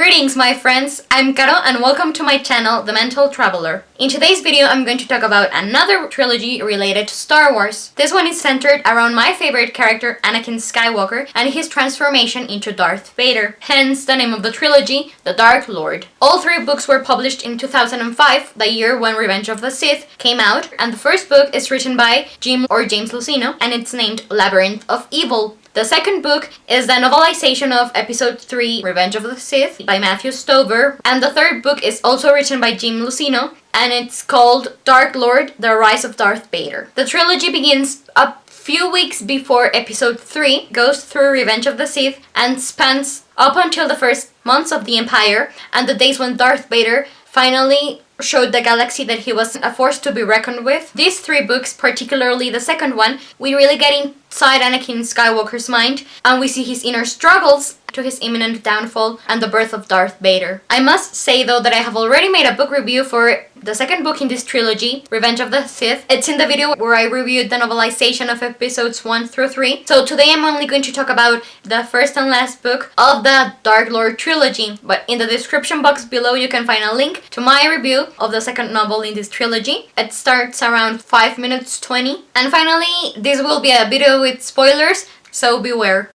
Greetings my friends, I'm Caro and welcome to my channel, The Mental Traveler. In today's video I'm going to talk about another trilogy related to Star Wars. This one is centered around my favorite character, Anakin Skywalker, and his transformation into Darth Vader, hence the name of the trilogy, The Dark Lord. All three books were published in 2005, the year when Revenge of the Sith came out, and the first book is written by James Luceno and it's named Labyrinth of Able. The second book is the novelization of Episode 3, Revenge of the Sith, by Matthew Stover, and the third book is also written by James Luceno, and it's called Dark Lord, The Rise of Darth Vader. The trilogy begins a few weeks before Episode 3, goes through Revenge of the Sith, and spans up until the first months of the Empire, and the days when Darth Vader finally showed the galaxy that he was a force to be reckoned with. These three books, particularly the second one, we really get inside Anakin Skywalker's mind and we see his inner struggles to his imminent downfall and the birth of Darth Vader. I must say though that I have already made a book review for the second book in this trilogy, Revenge of the Sith. It's in the video where I reviewed the novelization of episodes 1 through 3. So today I'm only going to talk about the first and last book of the Dark Lord trilogy. But in the description box below you can find a link to my review of the second novel in this trilogy. It starts around 5 minutes 20. And finally, this will be a video with spoilers, so beware.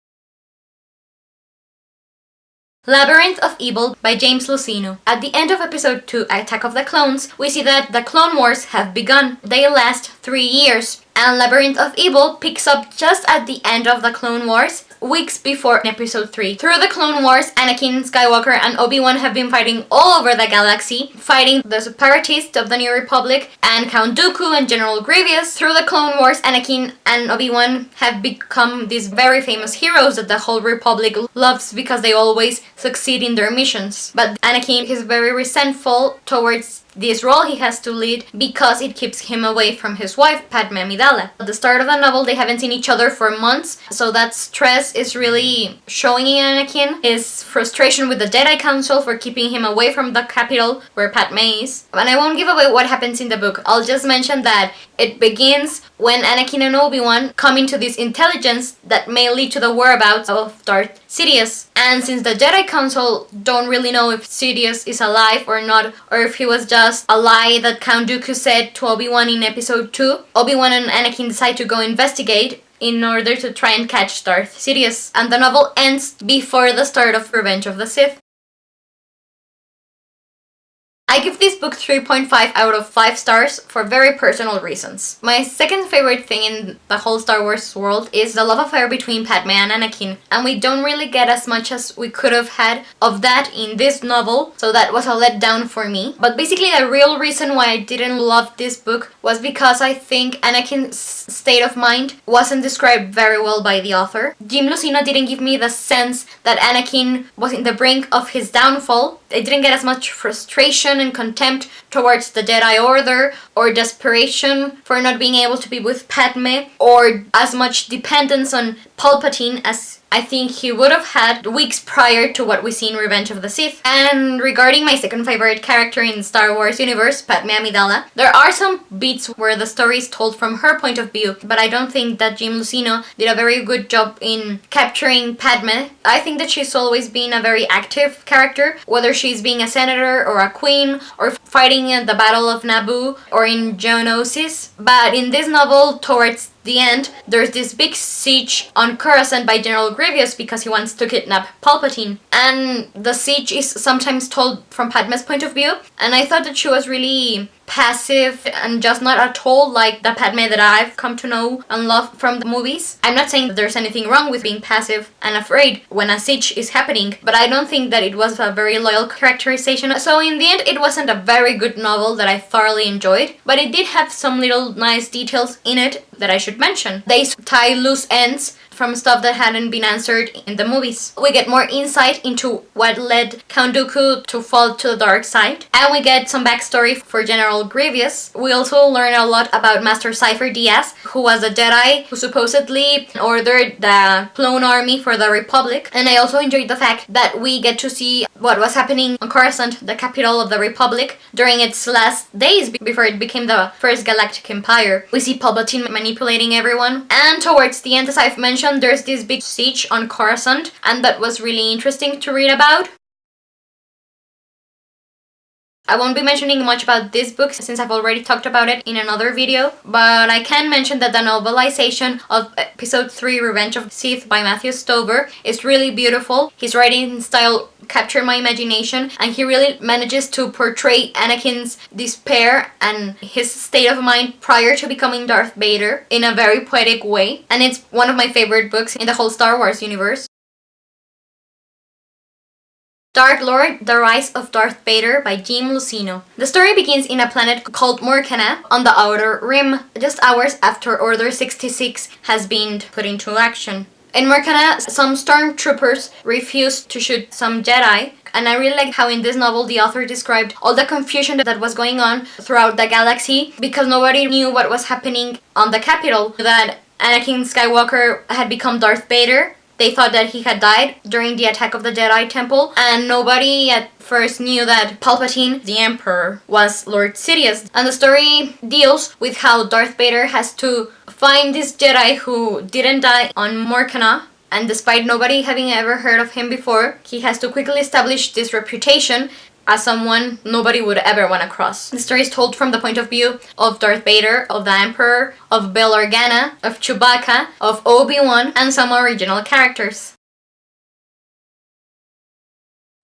Labyrinth of Able by James Luceno. At the end of episode 2, Attack of the Clones, we see that the Clone Wars have begun. They last 3 years. And Labyrinth of Able picks up just at the end of the Clone Wars, weeks before episode 3. Through the Clone Wars, Anakin Skywalker and Obi-Wan have been fighting all over the galaxy, fighting the separatists of the New Republic and Count Dooku and General Grievous. Through the Clone Wars, Anakin and Obi-Wan have become these very famous heroes that the whole Republic loves because they always succeed in their missions. But Anakin is very resentful towards this role he has to lead because it keeps him away from his wife, Padme Amidala. At the start of the novel, they haven't seen each other for months, so that stress is really showing in Anakin. His frustration with the Jedi Council for keeping him away from the capital where Padme is. And I won't give away what happens in the book. I'll just mention that it begins when Anakin and Obi-Wan come into this intelligence that may lead to the whereabouts of Darth Sidious. And since the Jedi Council don't really know if Sidious is alive or not, or if he was just a lie that Count Dooku said to Obi-Wan in episode 2, Obi-Wan and Anakin decide to go investigate in order to try and catch Darth Sidious. And the novel ends before the start of Revenge of the Sith. I give this book 3.5 out of 5 stars for very personal reasons. My second favorite thing in the whole Star Wars world is the love affair between Padme and Anakin, and we don't really get as much as we could have had of that in this novel, so that was a letdown for me. But basically the real reason why I didn't love this book was because I think Anakin's state of mind wasn't described very well by the author. Jim Luceno didn't give me the sense that Anakin was in the brink of his downfall. I didn't get as much frustration and contempt towards the Jedi Order or desperation for not being able to be with Padme or as much dependence on Palpatine as I think he would have had weeks prior to what we see in Revenge of the Sith. And regarding my second favorite character in the Star Wars universe, Padme Amidala, there are some beats where the story is told from her point of view, but I don't think that Jim Luceno did a very good job in capturing Padme. I think that she's always been a very active character, whether she's being a senator or a queen or fighting at the Battle of Naboo or in Geonosis. But in this novel, towards the end, there's this big siege on Coruscant by General Grievous because he wants to kidnap Palpatine. And the siege is sometimes told from Padme's point of view, and I thought that she was really passive and just not at all like the Padme that I've come to know and love from the movies. I'm not saying that there's anything wrong with being passive and afraid when a siege is happening, but I don't think that it was a very loyal characterization. So in the end, it wasn't a very good novel that I thoroughly enjoyed, but it did have some little nice details in it that I should mention. They tie loose ends from stuff that hadn't been answered in the movies. We get more insight into what led Count Dooku to fall to the dark side, and we get some backstory for General Grievous. We also learn a lot about Master Cypher Diaz, who was a Jedi who supposedly ordered the clone army for the Republic, and I also enjoyed the fact that we get to see what was happening on Coruscant, the capital of the Republic, during its last days before it became the first galactic empire. We see Palpatine manipulating everyone, and towards the end, as I've mentioned, there's this big siege on Coruscant, and that was really interesting to read about. I won't be mentioning much about this book since I've already talked about it in another video, but I can mention that the novelization of Episode 3 Revenge of the Sith by Matthew Stover is really beautiful. His writing style captured my imagination, and he really manages to portray Anakin's despair and his state of mind prior to becoming Darth Vader in a very poetic way, and it's one of my favorite books in the whole Star Wars universe. Dark Lord, The Rise of Darth Vader by Jim Lucino. The story begins in a planet called Morcana on the Outer Rim, just hours after Order 66 has been put into action. In Morcana, some stormtroopers refused to shoot some Jedi, and I really like how in this novel the author described all the confusion that was going on throughout the galaxy because nobody knew what was happening on the capital, that Anakin Skywalker had become Darth Vader. They thought that he had died during the attack of the Jedi Temple, and nobody at first knew that Palpatine, the Emperor, was Lord Sidious. And the story deals with how Darth Vader has to find this Jedi who didn't die on Morcana, and despite nobody having ever heard of him before, he has to quickly establish this reputation as someone nobody would ever want to cross. The story is told from the point of view of Darth Vader, of the Emperor, of Bail Organa, of Chewbacca, of Obi-Wan, and some original characters.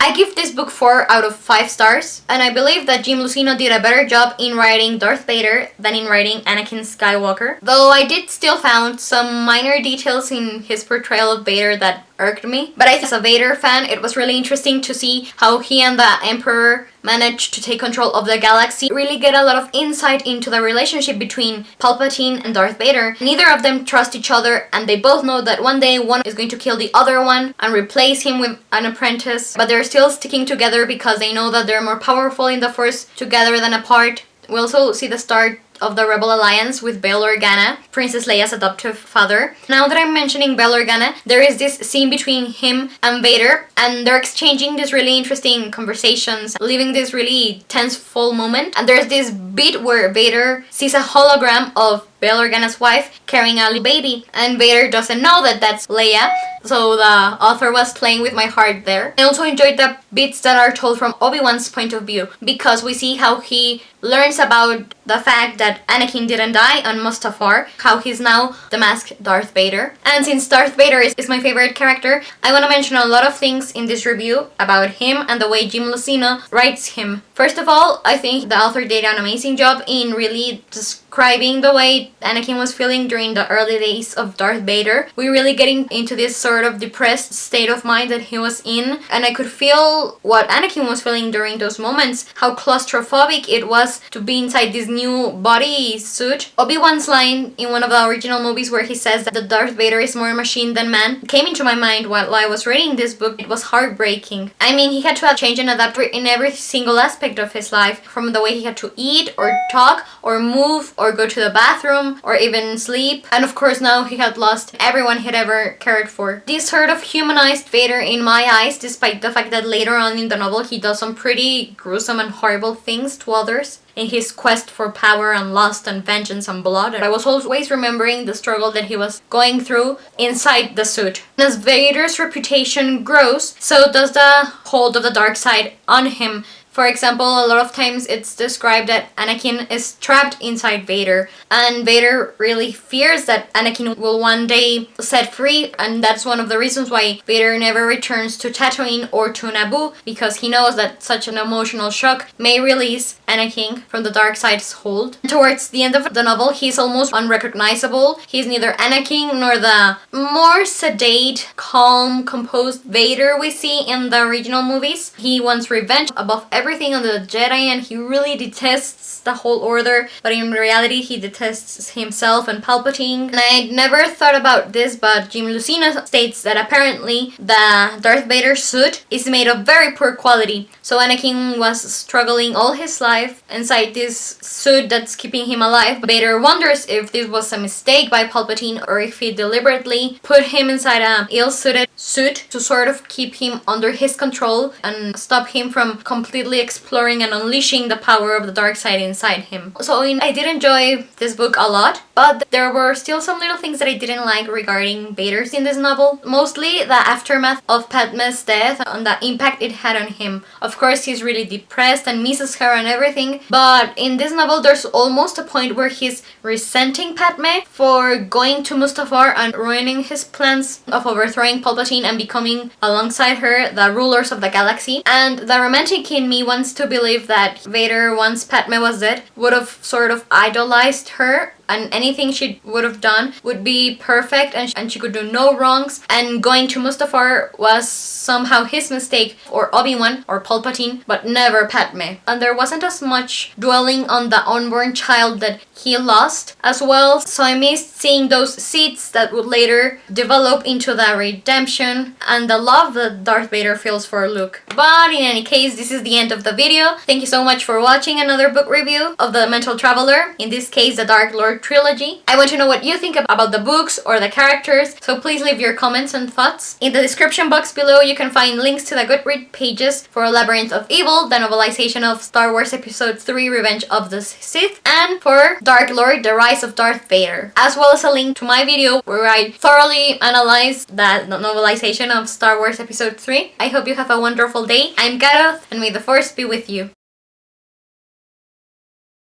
I give this book 4 out of 5 stars, and I believe that Jim Lucino did a better job in writing Darth Vader than in writing Anakin Skywalker, though I did still found some minor details in his portrayal of Vader that irked me. But as a Vader fan, it was really interesting to see how he and the Emperor managed to take control of the galaxy, really get a lot of insight into the relationship between Palpatine and Darth Vader. Neither of them trust each other, and they both know that one day one is going to kill the other one and replace him with an apprentice, but they're still sticking together because they know that they're more powerful in the Force together than apart. We also see the start of the Rebel Alliance with Bail Organa, Princess Leia's adoptive father. Now that I'm mentioning Bail Organa, there is this scene between him and Vader, and they're exchanging these really interesting conversations, leaving this really tense full moment. And there's this bit where Vader sees a hologram of Bail Organa's wife carrying a baby, and Vader doesn't know that that's Leia, so the author was playing with my heart there. I also enjoyed the bits that are told from Obi-Wan's point of view, because we see how he learns about the fact that Anakin didn't die on Mustafar, how he's now the masked Darth Vader. And since Darth Vader is my favorite character, I want to mention a lot of things in this review about him and the way Jim Lucino writes him. First of all, I think the author did an amazing job in really describing the way Anakin was feeling during the early days of Darth Vader. We really getting into this sort of depressed state of mind that he was in, and I could feel what Anakin was feeling during those moments, how claustrophobic it was to be inside this new body suit. Obi-Wan's line in one of the original movies where he says that Darth Vader is more machine than man came into my mind while I was reading this book. It was heartbreaking. I mean, he had to change and adapt in every single aspect of his life, from the way he had to eat or talk or move or go to the bathroom or even sleep, and of course now he had lost everyone he'd ever cared for. This sort of humanized Vader in my eyes, despite the fact that later on in the novel he does some pretty gruesome and horrible things to others in his quest for power and lust and vengeance and blood. I was always remembering the struggle that he was going through inside the suit. As Vader's reputation grows, so does the hold of the dark side on him. For example, a lot of times it's described that Anakin is trapped inside Vader, and Vader really fears that Anakin will one day set free, and that's one of the reasons why Vader never returns to Tatooine or to Naboo, because he knows that such an emotional shock may release Anakin from the dark side's hold. Towards the end of the novel, he's almost unrecognizable. He's neither Anakin nor the more sedate, calm, composed Vader we see in the original movies. He wants revenge above everything on the Jedi, and he really detests the whole order, but in reality he detests himself and Palpatine. And I never thought about this, but Jim Lucino states that apparently the Darth Vader suit is made of very poor quality, so Anakin was struggling all his life inside this suit that's keeping him alive. Vader wonders if this was a mistake by Palpatine or if he deliberately put him inside a ill-suited suit to sort of keep him under his control and stop him from completely completely exploring and unleashing the power of the dark side inside him. So I did enjoy this book a lot, but there were still some little things that I didn't like regarding Vader in this novel. Mostly the aftermath of Padme's death and the impact it had on him. Of course, he's really depressed and misses her and everything, but in this novel there's almost a point where he's resenting Padme for going to Mustafar and ruining his plans of overthrowing Palpatine and becoming, alongside her, the rulers of the galaxy. And the romantic in me wants to believe that Vader, once Padme was dead, would have sort of idolized her, and anything she would have done would be perfect and she could do no wrongs, and going to Mustafar was somehow his mistake, or Obi-Wan or Palpatine, but never Padme. And there wasn't as much dwelling on the unborn child that he lost as well, so I missed seeing those seeds that would later develop into the redemption and the love that Darth Vader feels for Luke. But in any case, this is the end of the video. Thank you so much for watching another book review of The Mental Traveler, in this case the Dark Lord Trilogy. I want to know what you think about the books or the characters, so please leave your comments and thoughts. In the description box below you can find links to the Goodreads pages for Labyrinth of Able, the novelization of Star Wars Episode 3 Revenge of the Sith, and for Dark Lord, The Rise of Darth Vader, as well as a link to my video where I thoroughly analyzed the novelization of Star Wars Episode 3. I hope you have a wonderful day. I'm Gareth, and may the Force be with you.